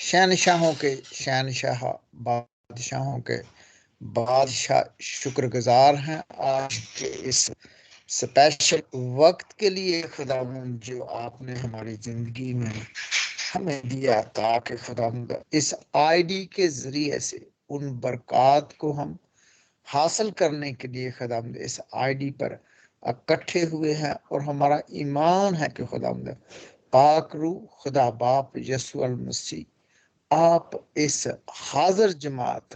शहनशाहों के शहनशाह, बादशाहों के बादशाह शुक्रगुजार हैं आज के इस स्पेशल वक्त के लिए खुदावंद जो आपने हमारी जिंदगी में हमें दिया, ताकि खुदावंद इस आईडी के जरिए से उन बरक़ात को हम हासिल करने के लिए खुदावंद इस आईडी पर इकट्ठे हुए हैं। और हमारा ईमान है कि खुदावंद पाक रूह खुदा बाप यीशु अल मसीह आप इस हाजिर जमात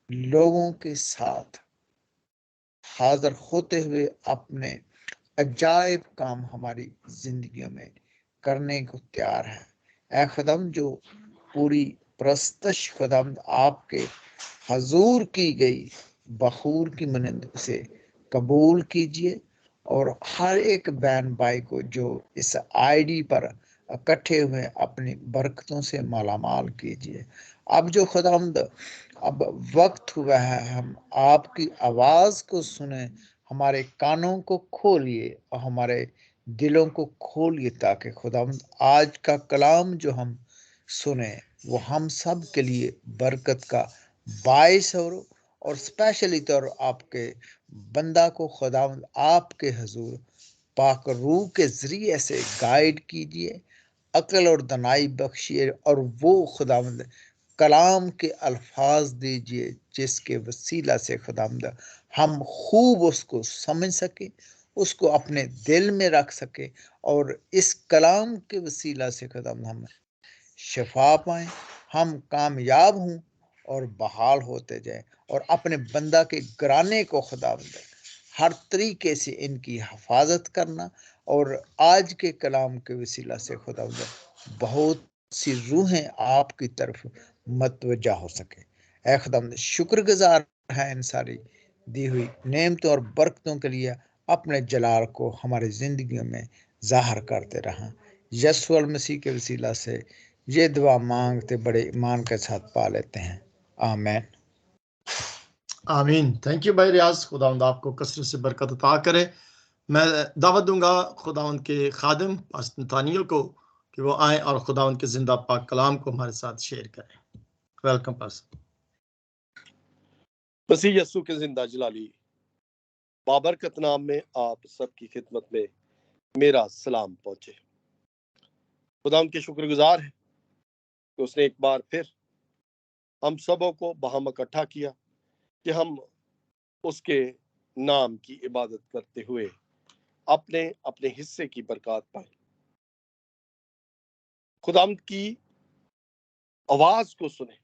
लोगों के साथ हाजिर होते हुए अपने अजायब काम हमारी जिंदगियों में करने को तैयार है। ऐ खुदाम जो पूरी प्रस्तश खुदाम आपके हजूर की गई बखूर की मनिंद से कबूल कीजिए और हर एक बहन भाई को जो इस आईडी पर इकट्ठे हुए अपनी बरकतों से मालामाल कीजिए। अब जो खुदावंद अब वक्त हुआ है हम आपकी आवाज को सुने, हमारे कानों को खोलिए और हमारे दिलों को खोलिए, ताकि खुदावंद आज का कलाम जो हम सुने वो हम सब के लिए बरकत का बायस हो। और स्पेशली तौर आपके बंदा को खुदावंद आपके हजूर पाक रूह के जरिए से गाइड कीजिए, अकल और दनाई बख्शिए और वो खुदावंद कलाम के अल्फाज दीजिए जिसके वसीला से खुदावंद हम खूब उसको समझ सके, उसको अपने दिल में रख सके और इस कलाम के वसीला से खुदावंद हम शफा पाएं, हम कामयाब हों और बहाल होते जाएं और अपने बंदा के घराने को खुदावंद हर तरीके से इनकी हिफाजत करना। और आज के कलाम के वसीला से खुदावंद बहुत सी रूहें आपकी तरफ मतवज्जा हो सके। ऐ खुदावंद शुक्रगुजार है इन सारी दी हुई नेमतों और बरकतों के लिए, अपने जलाल को हमारी जिंदगियों में जाहिर करते रहा। यीशु मसीह के वसीला से ये दुआ मांगते बड़े ईमान के साथ पा लेते हैं, आमीन। आमीन। थैंक यू भाई रियाज, खुदावंद आपको कसरत से बरकत अता करे। मैं दावत दूंगा खुदावंद के खादिम पास्टर नतानियल को कि वो आए और खुदावंद के जिंदा पाक कलाम को हमारे साथ शेयर करें। Welcome pastor. मसीह यीशु के जिंदा जलाली बाबरकत नाम में आप सबकी खिदमत में मेरा सलाम पहुंचे। खुदावंद के शुक्रगुजार है कि उसने एक बार फिर हम सबों को बहम इकट्ठा किया कि हम उसके नाम की इबादत करते हुए अपने अपने हिस्से की बरकत पाए। खुदावंद की आवाज को सुने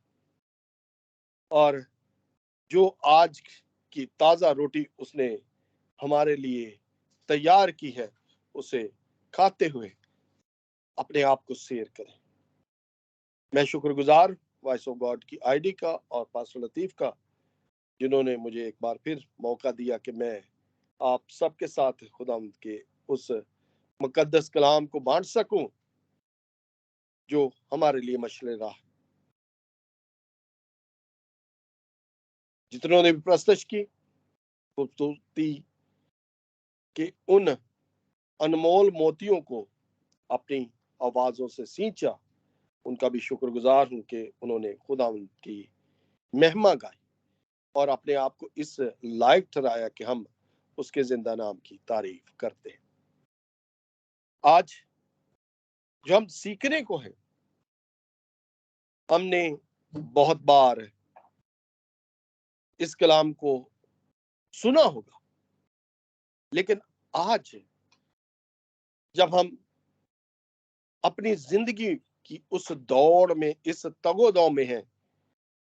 और जो आज की ताजा रोटी उसने हमारे लिए तैयार की है उसे खाते हुए अपने आप को शेयर करें। मैं शुक्रगुजार वॉइस ऑफ गॉड की आईडी का और पास्टर लतीफ का, जिन्होंने मुझे एक बार फिर मौका दिया कि मैं आप सबके साथ खुदावंद के उस मुकद्दस कलाम को बांट सकूं जो हमारे लिए मशले राह। जितनों ने भी प्रस्तुत की खूबसूरती के उन अनमोल मोतियों को अपनी आवाजों से सींचा, उनका भी शुक्रगुजार हूं कि उन्होंने खुदावंद की महिमा गाई और अपने आप को इस लायक ठहराया कि हम उसके जिंदा नाम की तारीफ करते हैं। आज जो हम सीखने को है, हमने बहुत बार इस कलाम को सुना होगा, लेकिन आज जब हम अपनी जिंदगी की उस दौड़ में, इस तगोदौ में हैं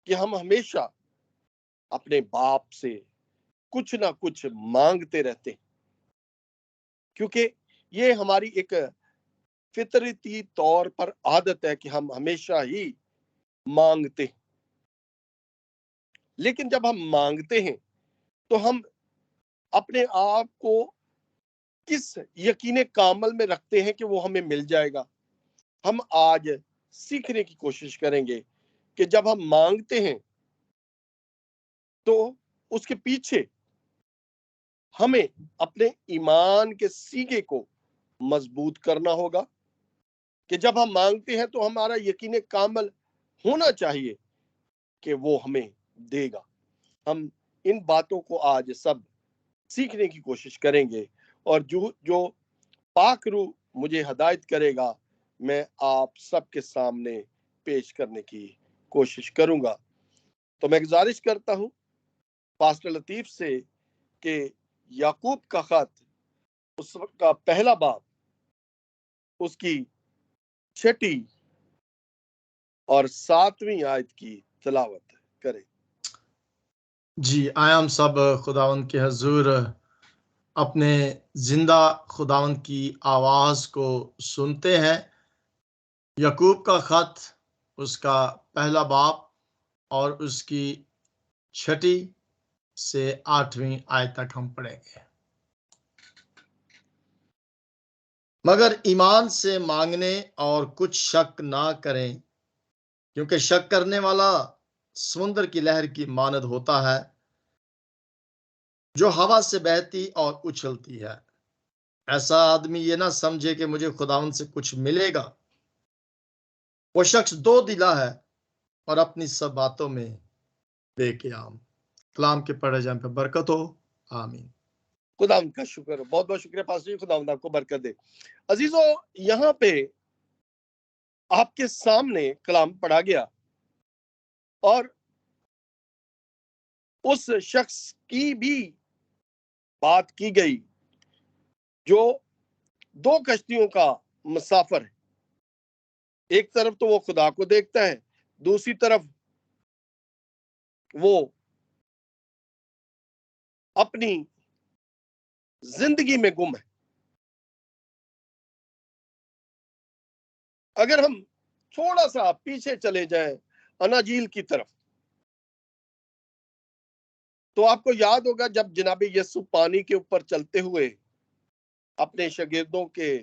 कि हम हमेशा अपने बाप से कुछ ना कुछ मांगते रहते हैं, क्योंकि ये हमारी एक फितरती तौर पर आदत है कि हम हमेशा ही मांगते हैं। लेकिन जब हम मांगते हैं तो हम अपने आप को किस यकीने कामल में रखते हैं कि वो हमें मिल जाएगा। हम आज सीखने की कोशिश करेंगे कि जब हम मांगते हैं तो उसके पीछे हमें अपने ईमान के सीगे को मजबूत करना होगा कि जब हम मांगते हैं तो हमारा यकीन कामल होना चाहिए कि वो हमें देगा। हम इन बातों को आज सब सीखने की कोशिश करेंगे और जो जो पाक रूह मुझे हदायत करेगा मैं आप सबके सामने पेश करने की कोशिश करूंगा। तो मैं गुजारिश करता हूं पास्टर लतीफ से कि याकूब का खत उसका पहला बाब उसकी 6 और 7वीं आयत की तिलावत करें। जी, आए हम सब खुदावंद के हजूर अपने जिंदा खुदावंद की आवाज को सुनते हैं। याकूब का खत उसका पहला बाब और उसकी 6 से 8वीं आयत तक हम पढ़ेंगे। मगर ईमान से मांगने और कुछ शक ना करें, क्योंकि शक करने वाला समुद्र की लहर की मानद होता है, जो हवा से बहती और उछलती है। ऐसा आदमी ये ना समझे कि मुझे खुदावंद से कुछ मिलेगा। वो शख्स दो दिला है और अपनी सब बातों में बेकियाम। कलाम के पढ़े जाने पे बरकत हो। आमीन। खुदावंद का शुक्र, बहुत बहुत शुक्रिया पास्टर जी, खुदावंद आपको बरकत दे। अजीजों, यहाँ पे आपके सामने कलाम पढ़ा गया और उस शख्स की भी बात की गई जो 2 कश्तियों का मुसाफिर है। एक तरफ तो वो खुदा को देखता है, दूसरी तरफ वो अपनी जिंदगी में गुम है। अगर हम थोड़ा सा पीछे चले जाएं अनाजील की तरफ, तो आपको याद होगा जब जनाबे यीशु पानी के ऊपर चलते हुए अपने शागिर्दों के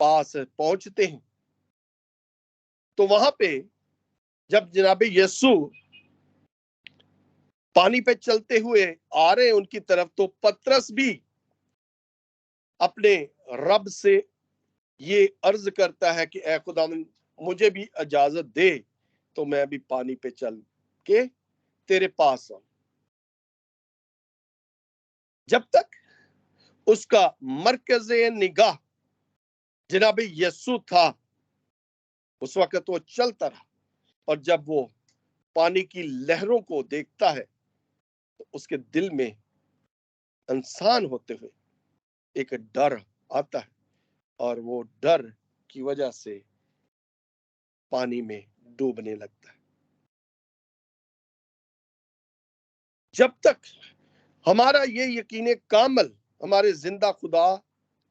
पास पहुंचते हैं, तो वहां पे जब जनाबे यीशु पानी पे चलते हुए आ रहे हैं उनकी तरफ, तो पतरस भी अपने रब से ये अर्ज करता है कि ऐ खुदावंद, मुझे भी इजाजत दे तो मैं भी पानी पे चल के तेरे पास आऊं। जब तक उसका मरकज़े निगाह जनाबे यीशु था, उस वक्त वो चलता रहा, और जब वो पानी की लहरों को देखता है तो उसके दिल में इंसान होते हुए एक डर आता है, और वो डर की वजह से पानी में डूबने लगता है। जब तक हमारा ये यकीन कामल हमारे जिंदा खुदा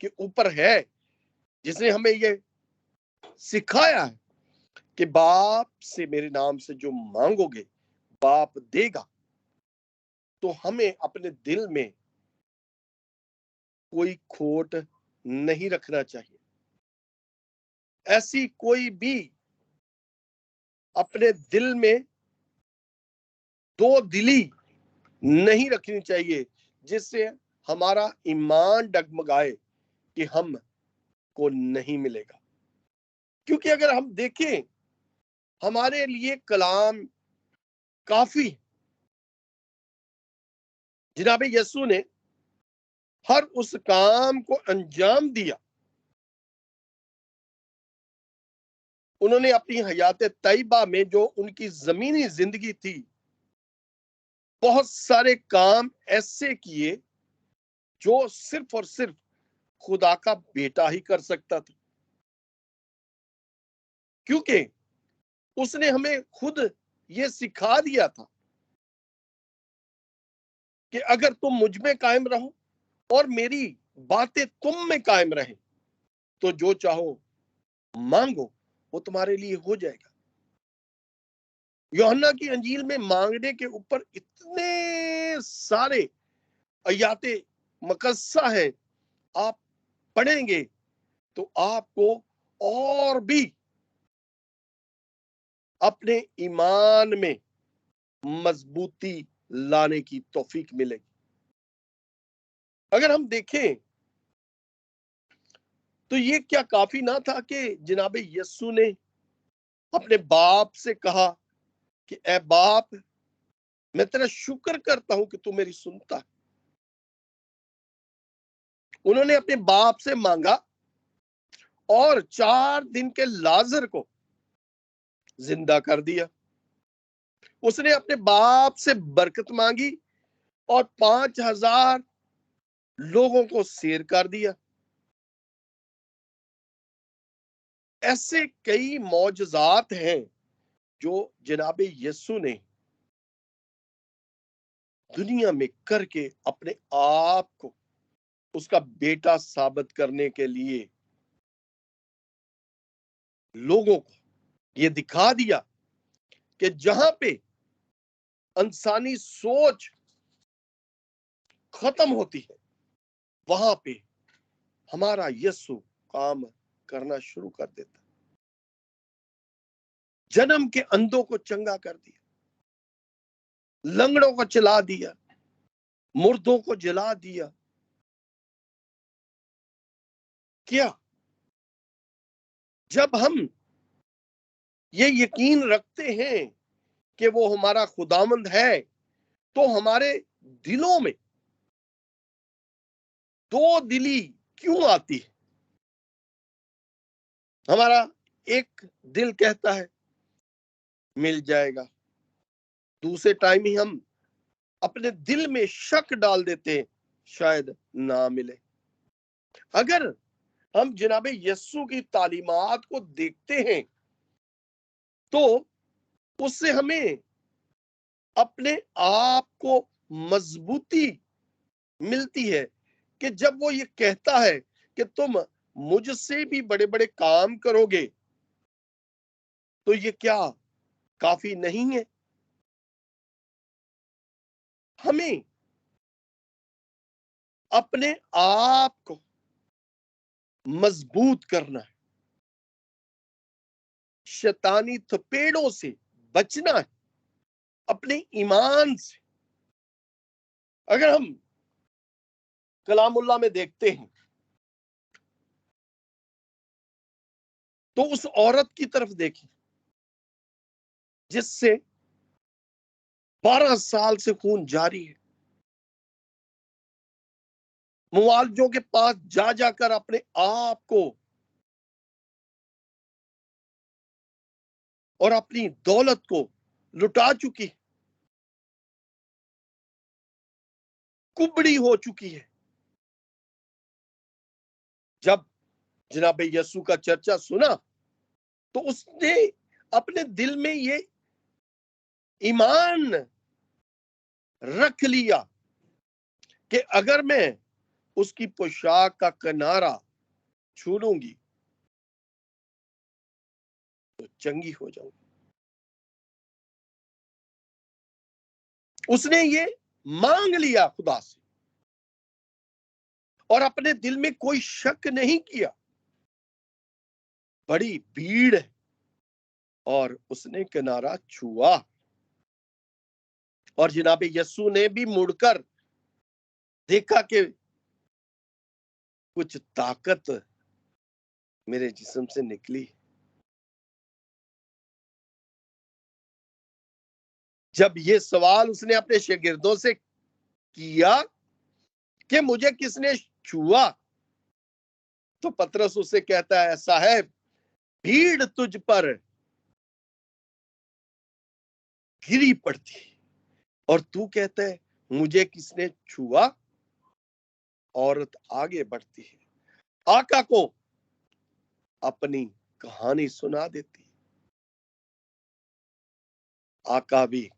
के ऊपर है, जिसने हमें ये सिखाया है कि बाप से मेरे नाम से जो मांगोगे बाप देगा, तो हमें अपने दिल में कोई खोट नहीं रखना चाहिए। ऐसी कोई भी अपने दिल में दो दिली नहीं रखनी चाहिए जिससे हमारा ईमान डगमगाए कि हम को नहीं मिलेगा। क्योंकि अगर हम देखें, हमारे लिए कलाम काफी। जनाबे यीशु ने हर उस काम को अंजाम दिया। उन्होंने अपनी हयात तैयबा में जो उनकी जमीनी जिंदगी थी, बहुत सारे काम ऐसे किए जो सिर्फ और सिर्फ खुदा का बेटा ही कर सकता था, क्योंकि उसने हमें खुद ये सिखा दिया था कि अगर तुम मुझ में कायम रहो और मेरी बातें तुम में कायम रहे, तो जो चाहो मांगो वो तुम्हारे लिए हो जाएगा। यूहन्ना की अंजील में मांगने के ऊपर इतने सारे आयाते मुकस्सा है, आप पढ़ेंगे तो आपको और भी अपने ईमान में मजबूती लाने की तौफीक मिलेगी। अगर हम देखें तो ये क्या काफी ना था कि जनाबे यीशु ने अपने बाप से कहा कि ए बाप, मैं तेरा शुक्र करता हूं कि तू मेरी सुनता है। उन्होंने अपने बाप से मांगा और 4 दिन के लाजर को जिंदा कर दिया। उसने अपने बाप से बरकत मांगी और 5,000 लोगों को सैर कर दिया। ऐसे कई मौजज़ात हैं जो जनाबे यीशु ने दुनिया में करके अपने आप को उसका बेटा साबित करने के लिए लोगों को ये दिखा दिया कि जहां पे इंसानी सोच खत्म होती है, वहां पे हमारा यीशु काम करना शुरू कर देता। जन्म के अंधों को चंगा कर दिया, लंगड़ों को चला दिया, मुर्दों को जला दिया। क्या जब हम ये यकीन रखते हैं कि वो हमारा खुदावंद है, तो हमारे दिलों में दो दिली क्यों आती है? हमारा एक दिल कहता है मिल जाएगा, दूसरे टाइम ही हम अपने दिल में शक डाल देते हैं शायद ना मिले। अगर हम जनाबे यस्सु की तालीमात को देखते हैं तो उससे हमें अपने आप को मजबूती मिलती है कि जब वो ये कहता है कि तुम मुझसे भी बड़े बड़े काम करोगे, तो ये क्या काफी नहीं है? हमें अपने आप को मजबूत करना है, शैतानी थपेड़ों से बचना है, अपने ईमान से। अगर हम कलामुल्लाह में देखते हैं तो उस औरत की तरफ देखें जिससे 12 साल से खून जारी है, मुआलजों के पास जा जाकर अपने आप को और अपनी दौलत को लुटा चुकी है, कुबड़ी हो चुकी है। जब जनाबे यस्सु का चर्चा सुना तो उसने अपने दिल में ये ईमान रख लिया कि अगर मैं उसकी पोशाक का किनारा छू लूंगी तो चंगी हो जाऊंगी। उसने ये मांग लिया खुदा से और अपने दिल में कोई शक नहीं किया। बड़ी भीड़ है और उसने किनारा छुआ और जनाबे यस्सु ने भी मुड़कर देखा कि कुछ ताकत मेरे जिस्म से निकली। जब ये सवाल उसने अपने शागिर्दों से किया कि मुझे किसने छुआ, तो पतरस उससे कहता है साहब, भीड़ तुझ पर गिरी पड़ती और तू कहता है मुझे किसने छुआ। औरत आगे बढ़ती है, आका को अपनी कहानी सुना देती। आका भी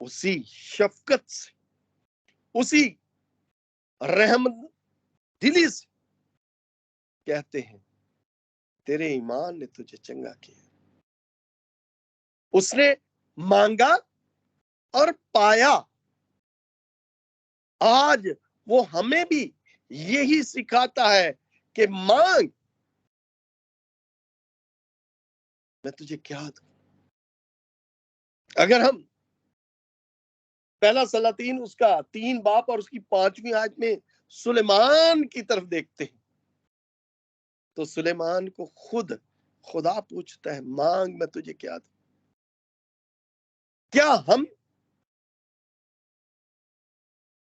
उसी शफकत से, उसी रहम दिली से कहते हैं तेरे ईमान ने तुझे चंगा किया। उसने मांगा और पाया। आज वो हमें भी यही सिखाता है कि मांग, मैं तुझे क्या दूं। अगर हम पहला सलातीन उसका 3 बाब और उसकी 5वीं आयत में सुलेमान की तरफ देखते हैं तो सुलेमान को खुद खुदा पूछता है मांग मैं तुझे क्या दूं। क्या हम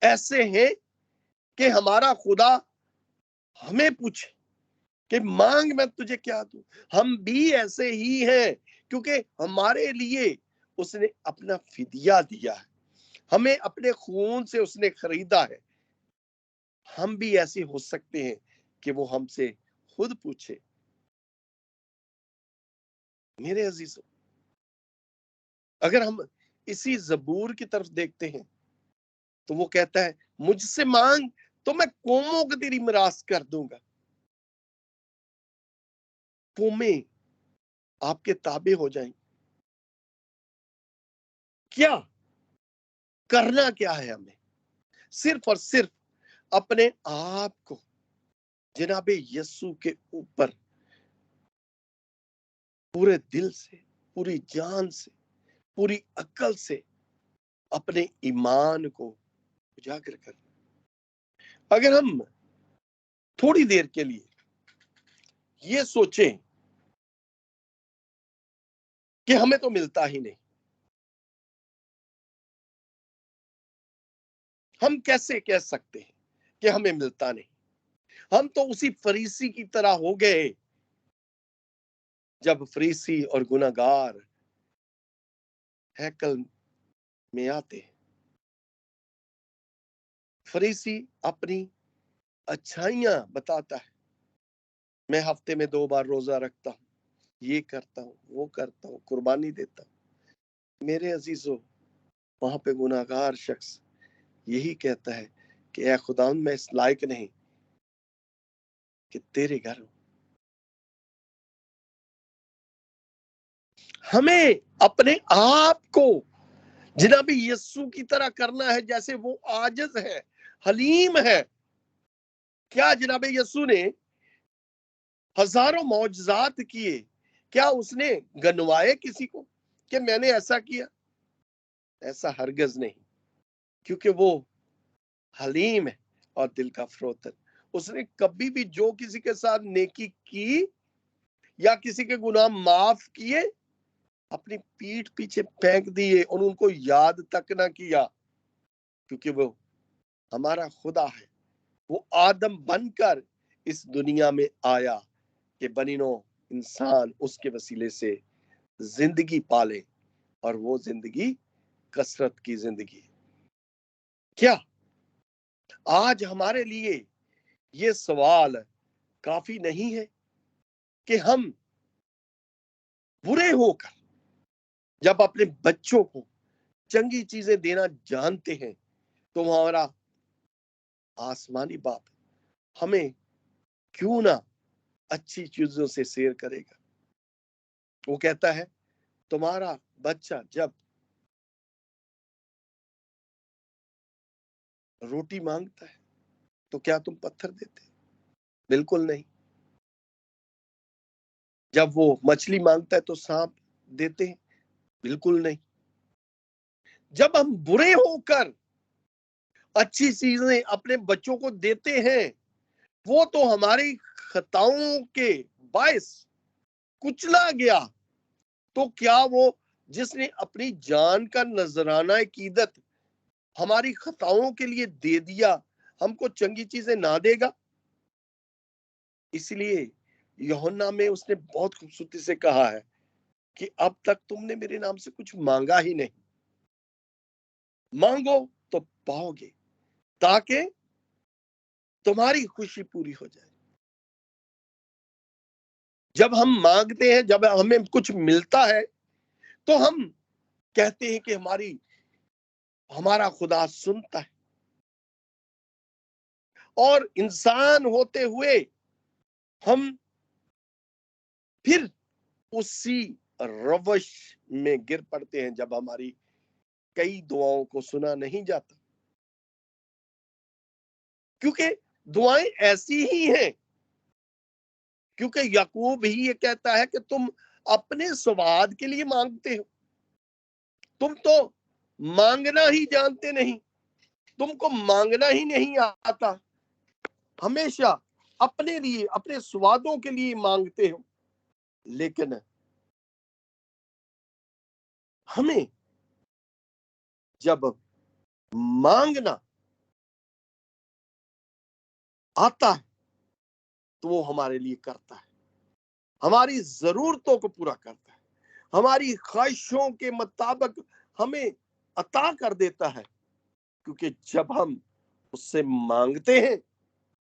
ऐसे हैं कि हमारा खुदा हमें पूछे कि मांग मैं तुझे क्या दूं? हम भी ऐसे ही हैं, क्योंकि हमारे लिए उसने अपना फिदिया दिया है, हमें अपने खून से उसने खरीदा है। हम भी ऐसे हो सकते हैं कि वो हमसे खुद पूछे। मेरे अजीजों, अगर हम इसी जबूर की तरफ देखते हैं तो वो कहता है मुझसे मांग तो मैं कौमों को तेरी मिरास कर दूंगा। कौमें आपके ताबे हो जाएंगे। क्या करना क्या है? हमें सिर्फ और सिर्फ अपने आप को जनाबे यीशु के ऊपर पूरे दिल से, पूरी जान से, पूरी अक्ल से अपने ईमान को उजागर करना। अगर हम थोड़ी देर के लिए ये सोचें कि हमें तो मिलता ही नहीं, हम कैसे कह सकते हैं कि हमें मिलता नहीं? हम तो उसी फरीसी की तरह हो गए जब फरीसी और गुनाहगार हैकल में आते हैं। फरीसी अपनी अच्छाइयां बताता है, मैं हफ्ते में 2 बार रोजा रखता हूँ, ये करता हूँ, वो करता हूँ, कुर्बानी देता हूँ। मेरे अजीजों, वहां पे गुनाहगार शख्स यही कहता है कि ऐ खुदावंद मैं इस लायक नहीं कि तेरे घर हूं। हमें अपने आप को जनाबी यीशु की तरह करना है, जैसे वो आजिज है, हलीम है। क्या जनाबे यीशु ने हजारों मौजज़ात किए? क्या उसने गनवाए किसी को कि मैंने ऐसा किया? ऐसा हरगिज नहीं, क्योंकि वो हलीम है और दिल का फरोतन। उसने कभी भी जो किसी के साथ नेकी की या किसी के गुनाह माफ किए, अपनी पीठ पीछे फेंक दिए और उनको याद तक ना किया, क्योंकि वो हमारा खुदा है। वो आदम बनकर इस दुनिया में आया कि बनिनो इंसान उसके वसीले से जिंदगी पाले, और वो जिंदगी कसरत की जिंदगी। क्या आज हमारे लिए ये सवाल काफी नहीं है कि हम बुरे होकर जब अपने बच्चों को चंगी चीजें देना जानते हैं, तो हमारा आसमानी बाप हमें क्यों ना अच्छी चीजों से शेयर करेगा? वो कहता है तुम्हारा बच्चा जब रोटी मांगता है तो क्या तुम पत्थर देते? बिल्कुल नहीं। जब वो मछली मांगता है तो सांप देते हैं? बिल्कुल नहीं। जब हम बुरे होकर अच्छी चीजें अपने बच्चों को देते हैं, वो तो हमारी खताओं के बायस कुचला गया, तो क्या वो जिसने अपनी जान का नजराना अकीदत हमारी खताओं के लिए दे दिया, हमको चंगी चीजें ना देगा? इसलिए यूहन्ना में उसने बहुत खूबसूरती से कहा है कि अब तक तुमने मेरे नाम से कुछ मांगा ही नहीं, मांगो तो पाओगे, ताकि तुम्हारी खुशी पूरी हो जाए। जब हम मांगते हैं, जब हमें कुछ मिलता है, तो हम कहते हैं कि हमारा खुदा सुनता है। और इंसान होते हुए हम फिर उसी रवश में गिर पड़ते हैं जब हमारी कई दुआओं को सुना नहीं जाता, क्योंकि दुआएं ऐसी ही हैं। क्योंकि याकूब ही ये कहता है कि तुम अपने स्वाद के लिए मांगते हो, तुम तो मांगना ही जानते नहीं, तुमको मांगना ही नहीं आता, हमेशा अपने लिए, अपने स्वादों के लिए मांगते हो। लेकिन हमें जब मांगना आता है तो वो हमारे लिए करता है, हमारी जरूरतों को पूरा करता है, हमारी ख्वाहिशों के मुताबिक हमें अता कर देता है। क्योंकि जब हम उससे मांगते हैं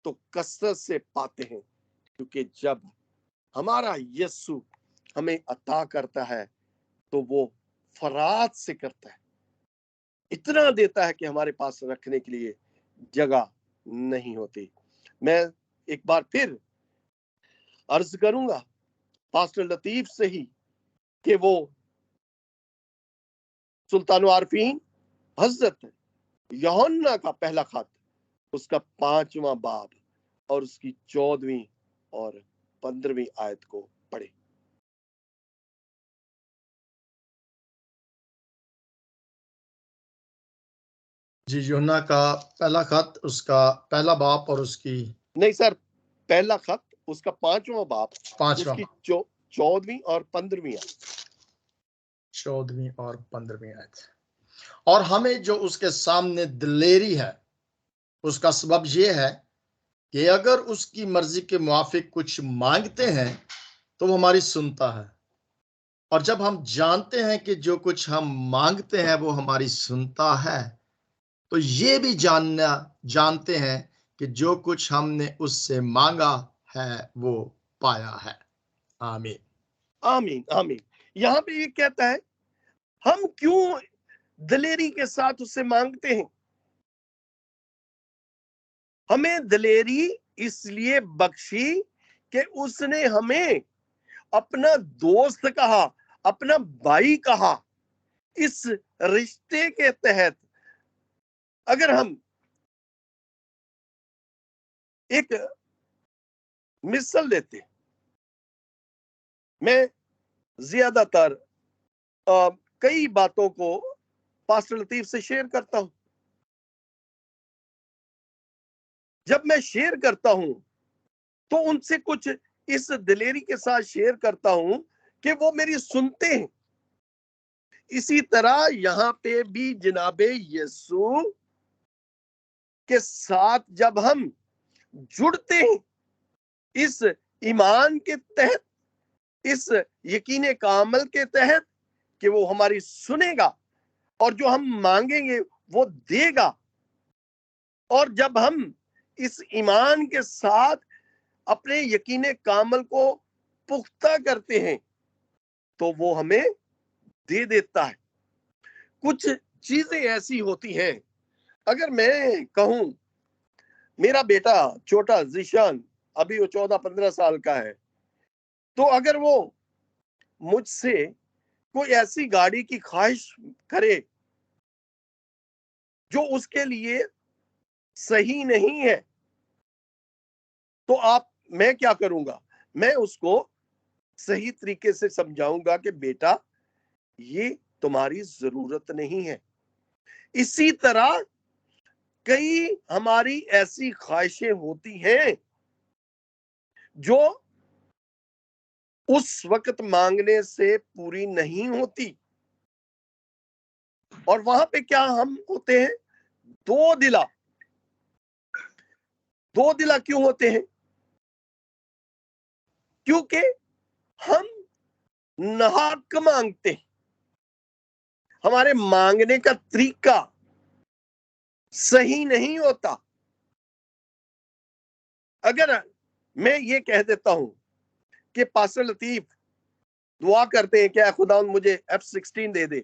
तो कसरत से पाते हैं, क्योंकि जब हमारा यीशु हमें अता करता है तो वो फरात से करता है, इतना देता है कि हमारे पास रखने के लिए जगह नहीं होती। मैं एक बार फिर अर्ज करूंगा पास्टर लतीफ से ही कि वो सुल्तान आरफीन हजरत यूहन्ना का पहला खत उसका 5वां बाब और उसकी 14वीं और 15वीं आयत को पढ़े। जी, यूहन्ना का पहला खत उसका पहला बाप और उसकी नहीं सर, पहला खत उसका 5वां बाब 5वां उसकी 14वीं और 15वीं आयत। 14वीं और 15वीं आयत। और हमें जो उसके सामने दिलेरी है उसका सबब यह है कि अगर उसकी मर्जी के मुआफिक कुछ मांगते हैं तो वो हमारी सुनता है। और जब हम जानते हैं कि जो कुछ हम मांगते हैं वो हमारी सुनता है, तो ये भी जानते हैं कि जो कुछ हमने उससे मांगा है वो पाया है। आमीन। आमीन आमीन। यहाँ पे ये कहता है हम क्यों दिलेरी के साथ उससे मांगते हैं। हमें दिलेरी इसलिए बख्शी कि उसने हमें अपना दोस्त कहा, अपना भाई कहा। इस रिश्ते के तहत अगर हम एक मिसल लेते, मैं ज्यादातर कई बातों को पास्टर लतीफ से शेयर करता हूं। जब मैं शेयर करता हूं तो उनसे कुछ इस दिलेरी के साथ शेयर करता हूं कि वो मेरी सुनते हैं। इसी तरह यहां पे भी जनाबे यीशु के साथ जब हम जुड़ते हैं इस ईमान के तहत, इस यकीन कामल के तहत कि वो हमारी सुनेगा और जो हम मांगेंगे वो देगा, और जब हम इस ईमान के साथ अपने यकीन कामल को पुख्ता करते हैं तो वो हमें दे देता है। कुछ चीजें ऐसी होती हैं, अगर मैं कहूं मेरा बेटा छोटा जिशान अभी वो 14-15 साल का है, तो अगर वो मुझसे कोई ऐसी गाड़ी की ख्वाहिश करे जो उसके लिए सही नहीं है, तो मैं क्या करूंगा, मैं उसको सही तरीके से समझाऊंगा कि बेटा ये तुम्हारी जरूरत नहीं है। इसी तरह कई हमारी ऐसी ख्वाहिशें होती हैं जो उस वक्त मांगने से पूरी नहीं होती, और वहां पे क्या हम होते हैं, दो दिला। दो दिला क्यों होते हैं? क्योंकि हम नाहक मांगते हैं, हमारे मांगने का तरीका सही नहीं होता। अगर मैं ये कह देता हूं कि पास्टर लतीफ दुआ करते हैं क्या खुदा मुझे F-16 दे दे,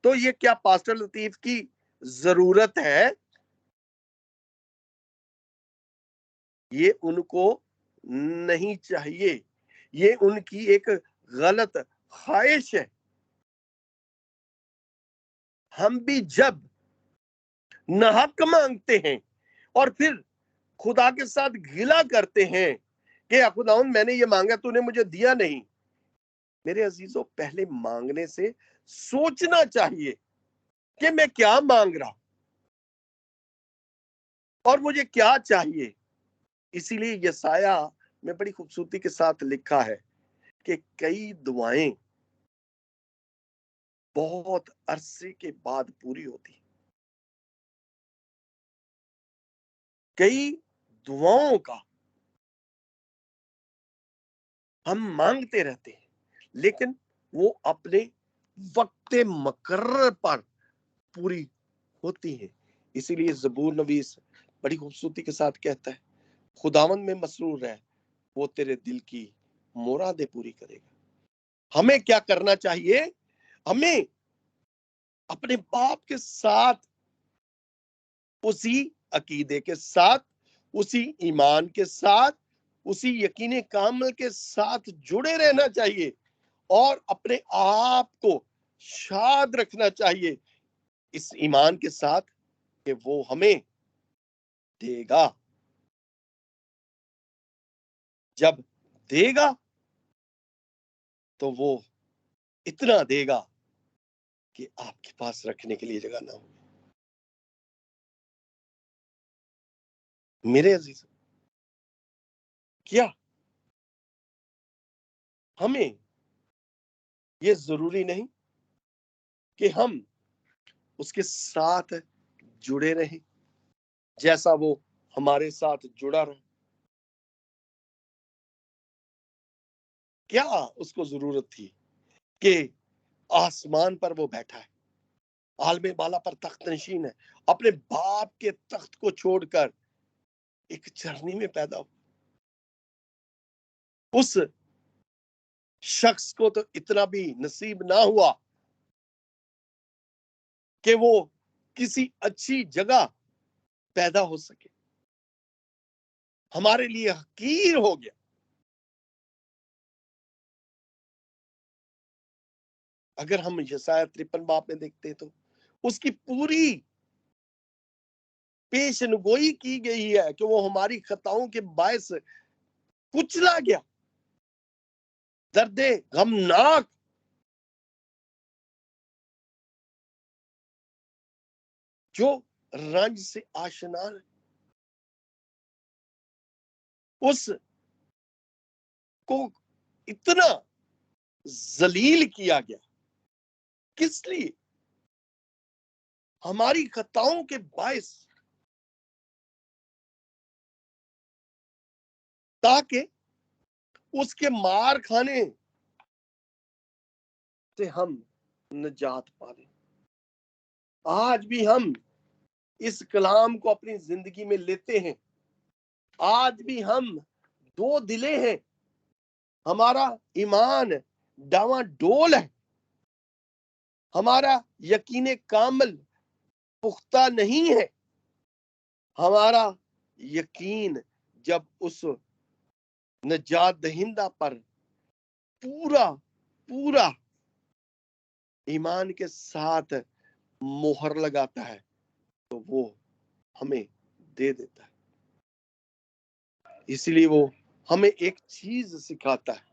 तो ये क्या पास्टर लतीफ की जरूरत है? ये उनको नहीं चाहिए, ये उनकी एक गलत ख्वाहिश है। हम भी जब नाहक मांगते हैं और फिर खुदा के साथ गिला करते हैं कि खुदावंद मैंने ये मांगा तूने मुझे दिया नहीं, मेरे अजीजों पहले मांगने से सोचना चाहिए कि मैं क्या मांग रहा और मुझे क्या चाहिए। इसीलिए यसाया में बड़ी खूबसूरती के साथ लिखा है कि कई दुआएं बहुत अरसे के बाद पूरी होती, कई दुआओं का हम मांगते रहते हैं, लेकिन वो अपने वक्त मुकर्रर पर पूरी होती है। इसीलिए ज़बूर नवीस बड़ी खूबसूरती के साथ कहता है, खुदावंद में मसरूर है, वो तेरे दिल की मुरादें पूरी करेगा। हमें क्या करना चाहिए? हमें अपने बाप के साथ, उसी अकीदे के साथ, उसी ईमान के साथ, उसी यकीन कामिल के साथ जुड़े रहना चाहिए और अपने आप को शाद रखना चाहिए इस ईमान के साथ कि वो हमें देगा। जब देगा तो वो इतना देगा कि आपके पास रखने के लिए जगह ना हो। मेरे अजीज, क्या हमें ये जरूरी नहीं कि हम उसके साथ जुड़े रहें जैसा वो हमारे साथ जुड़ा रहा? क्या उसको जरूरत थी कि आसमान पर वो बैठा है, आलमे बाला पर तख्त नशीन है, अपने बाप के तख्त को छोड़कर एक चरनी में पैदा हो? उस शख्स को तो इतना भी नसीब ना हुआ कि वो किसी अच्छी जगह पैदा हो सके, हमारे लिए हकीर हो गया। अगर हम यशाया 53 बाब में देखते तो उसकी पूरी पेशनगोई की गई है कि वो हमारी खताओं के बायस कुचला गया, दर्दे गमनाक जो रंज से आशना है, उस को इतना जलील किया गया। किस लिए? हमारी खताओं के बायस, ताकि उसके मार खाने से हम निजात पाए। आज भी हम इस कलाम को अपनी जिंदगी में लेते हैं। आज भी हम दो दिले हैं, हमारा ईमान डावाडोल है, हमारा यकीन कामिल पुख्ता नहीं है। हमारा यकीन जब उस नजात दहिंदा पर पूरा पूरा ईमान के साथ मोहर लगाता है तो वो हमें दे देता है। इसलिए वो हमें एक चीज सिखाता है,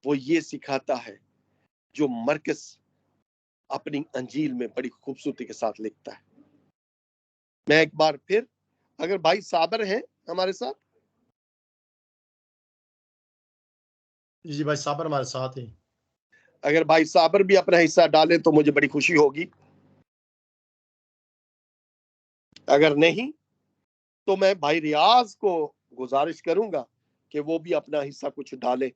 वो ये सिखाता है जो मरकस अपनी अंजील में बड़ी खूबसूरती के साथ लिखता है। मैं एक बार फिर, अगर भाई साबर हैं हमारे साथ, जी भाई साबर हमारे साथ हैं। अगर भाई साबर भी अपना हिस्सा डालें तो मुझे बड़ी खुशी होगी। अगर नहीं तो मैं भाई रियाज को गुजारिश करूंगा कि वो भी अपना हिस्सा कुछ डाले।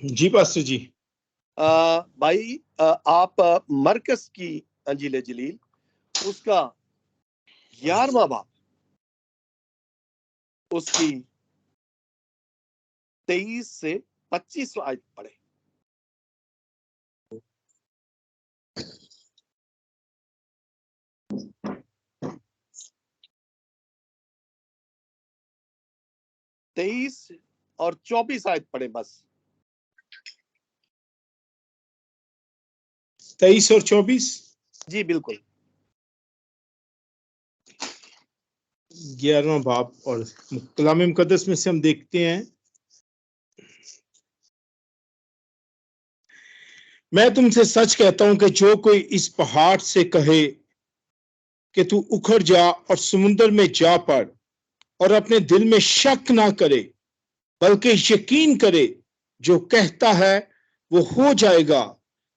जी पास्टर जी। भाई आप मरकस की अंजील जलील उसका 11वां बाब उसकी 23 से 25 आयत पढ़े। तेईस और 24 आयत पढ़े बस। 23 और 24 जी बिल्कुल। 11वां बाब और कलाम मुकद्दस में से हम देखते हैं, मैं तुमसे सच कहता हूं कि जो कोई इस पहाड़ से कहे कि तू उखड़ जा और समुद्र में जा पड़ और अपने दिल में शक ना करे, बल्कि यकीन करे जो कहता है वो हो जाएगा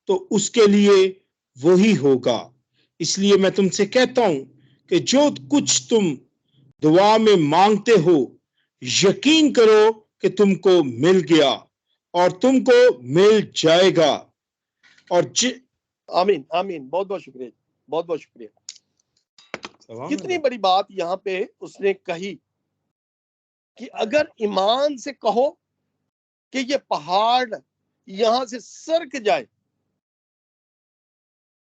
तो उसके लिए वही होगा। इसलिए मैं तुमसे कहता हूं कि जो कुछ तुम दुआ में मांगते हो, यकीन करो कि तुमको मिल गया और तुमको मिल जाएगा। और आमीन आमीन। बहुत बहुत शुक्रिया, बहुत बहुत शुक्रिया। कितनी बड़ी बात यहाँ पे उसने कही कि अगर ईमान से कहो कि ये पहाड़ यहां से सरक जाए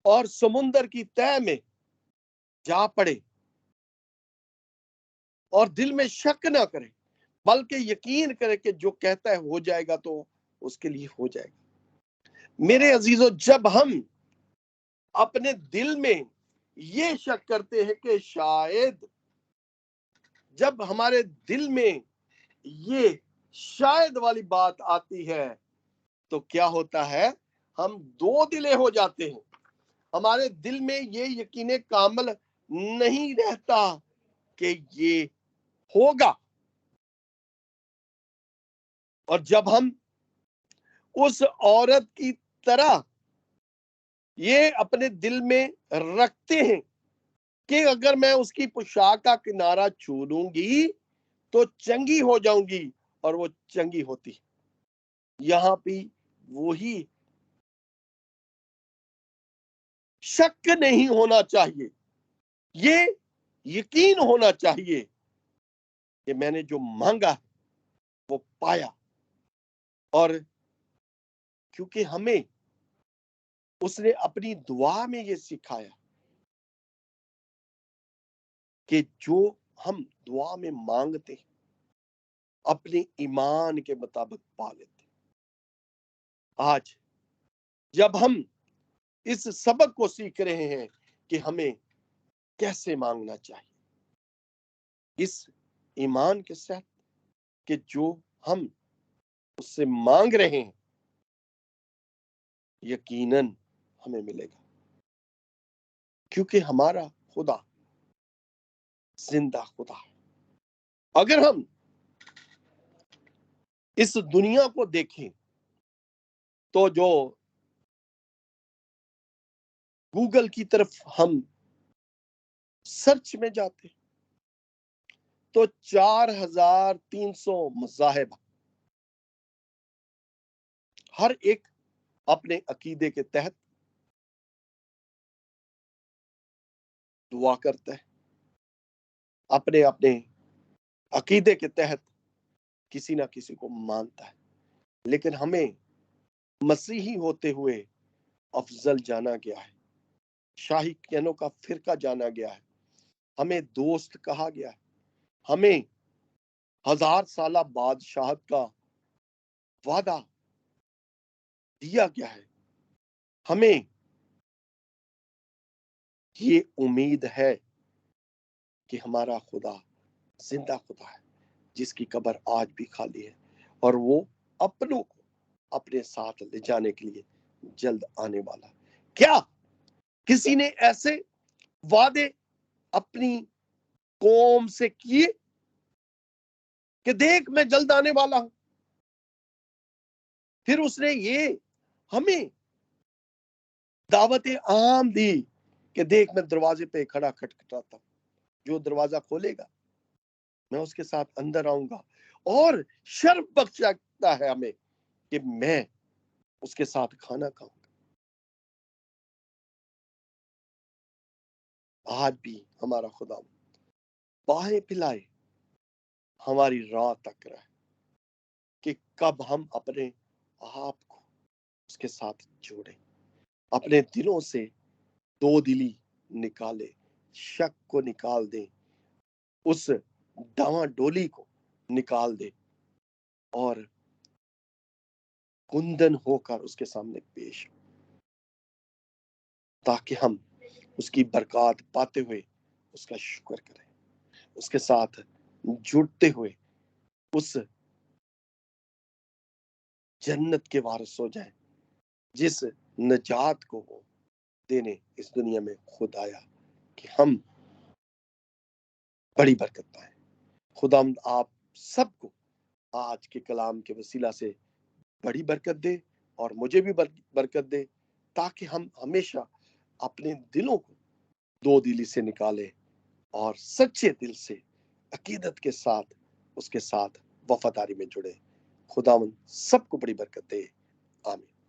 और समुंदर की तह में जा पड़े और दिल में शक ना करे, बल्कि यकीन करे कि जो कहता है हो जाएगा तो उसके लिए हो जाएगा। मेरे अजीजों, जब हम अपने दिल में ये शक करते हैं कि शायद, जब हमारे दिल में ये शायद वाली बात आती है तो क्या होता है, हम दो दिले हो जाते हैं। हमारे दिल में ये यकीन कामिल नहीं रहता कि ये होगा। और जब हम उस औरत की तरह ये अपने दिल में रखते हैं कि अगर मैं उसकी पोशाक का किनारा छू लूंगी तो चंगी हो जाऊंगी, और वो चंगी होती, यहां भी वही शक नहीं होना चाहिए, ये यकीन होना चाहिए कि मैंने जो मांगा वो पाया। और क्योंकि हमें उसने अपनी दुआ में ये सिखाया कि जो हम दुआ में मांगते अपने ईमान के मुताबिक पा लेते। आज जब हम इस सबक को सीख रहे हैं कि हमें कैसे मांगना चाहिए, इस ईमान के साथ कि जो हम उससे मांग रहे हैं यकीनन हमें मिलेगा, क्योंकि हमारा खुदा जिंदा खुदा है। अगर हम इस दुनिया को देखें तो जो गूगल की तरफ हम सर्च में जाते तो 4300 मज़ाहिब, हर एक अपने अकीदे के तहत दुआ करता है, अपने अपने अकीदे के तहत किसी ना किसी को मानता है। लेकिन हमें मसीही होते हुए अफजल जाना गया है, शाही कहनों का फिरका जाना गया है, हमें दोस्त कहा गया है, हमें 1000 साला बादशाहत का वादा दिया गया है। हमें ये उम्मीद है कि हमारा खुदा जिंदा खुदा है, जिसकी कब्र आज भी खाली है, और वो अपनों को अपने साथ ले जाने के लिए जल्द आने वाला है। क्या किसी ने ऐसे वादे अपनी कौम से किए कि देख मैं जल्द आने वाला हूं? फिर उसने ये हमें दावत आम दी कि देख मैं दरवाजे पे खड़ा खटखटाता हूं, जो दरवाजा खोलेगा मैं उसके साथ अंदर आऊंगा, और शर्फ बख्शता है हमें कि मैं उसके साथ खाना खाऊंगा। आज भी हमारा खुदा बाहें फैलाए हमारी राह तक रहा है कि कब हम अपने आप को उसके साथ जोड़ें, अपने दिलों से दो दिली निकाले, शक को निकाल दें, उस डावाडोली को निकाल दे और कुंदन होकर उसके सामने पेश, ताकि हम उसकी बरकत पाते हुए उसका शुक्र करें, उसके साथ जुड़ते हुए उस जन्नत के वारिस हो जाएं जिस नजात को वो देने इस दुनिया में खुद आया, कि हम बड़ी बरकत पाए। खुदावंद आप सबको आज के कलाम के वसीला से बड़ी बरकत दे और मुझे भी बरकत दे, ताकि हम हमेशा अपने दिलों को दो दिली से निकाले और सच्चे दिल से अकीदत के साथ उसके साथ वफादारी में जुड़े। खुदावंद सबको बड़ी बरकत दे। आमीन।